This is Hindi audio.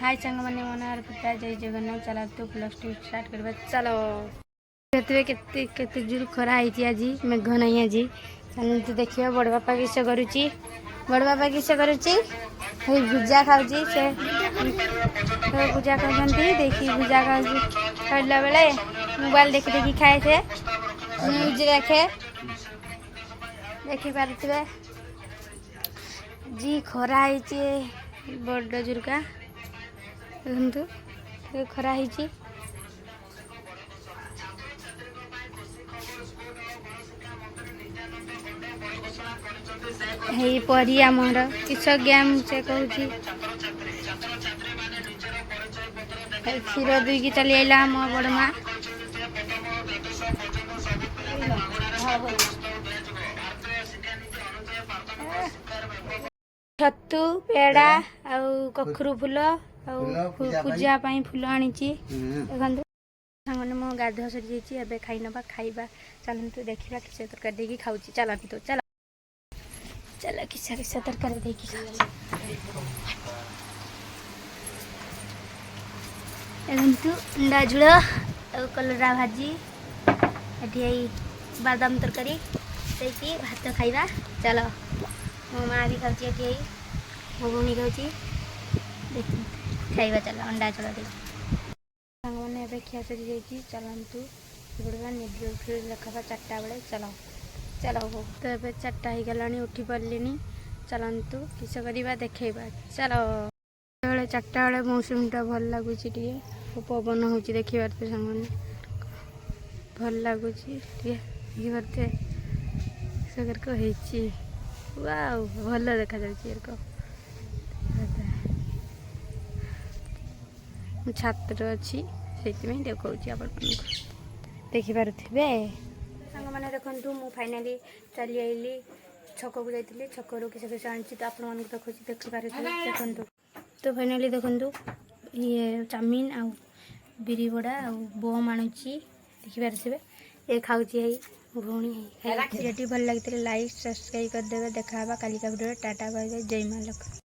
हाय संग मैंने मन पिता जय जगन्नाथ चला तो +2 स्टार्ट करवा चलो देखते केते केते जोर खरा है आज मेघ नहीं आज चलते देखिए बड़ बापा किस करुच्ची बड़ बापा किस करुच्ची भुजा खाऊँ से पूजा कर देखी भुजा खाला बेले मोबाइल देखी देखी खाए से न्यूज देखे देखी पारे जी खरा है बड़ जोरका देखु खरा है परी आमर किस गेम से कहूँ क्षीर दुईकी चली आइला मो बड़मा छतु पेड़ा कखरू फूल पूजा फूल आनी देखो सांगने मो गाधुआ सरी जाइए खाई नवा खाइबा चलतु देखा किस तरकारी देखिए खाऊँ चलतु चल चल किस किस तरकारी देखिए देखु अंडा झोल कलरा भाजी ये बादाम तरकारी देखिए भात खाइबा चल मो माँ भी खाऊँ ये मो भूणी खाऊँ खाइबा चल अंडा झोल दे मैंने ए खिया सरी जाइए चलतु गुड़वा निड्रल देखा 4टा बेले चलो चलो हो तो ये 4टा हो गला उठी पारे चलतु किस करवा देखा चलो बेले 4टा बेले मौसमटा भल लगुच पवन हो देखिए सांग भल लगुच देखते वाव भल देखा छात्र अच्छी से देखा देखिपे सांग मैंने देखु मु फाइनाली चली आइली छक को जाइए छकू किस किस आनी तो आप देखिपारे देखु तो फाइनाली देखु ये चाउमिन आ बिरी बड़ा आ बम आणुची देखिपारे ये खाऊँ भौणी भिडियो भल लगी लाइक सब्सक्राइब करदे देखा कालिका भिडियो टाटा बाय बाय जय मां लक्ष्मी।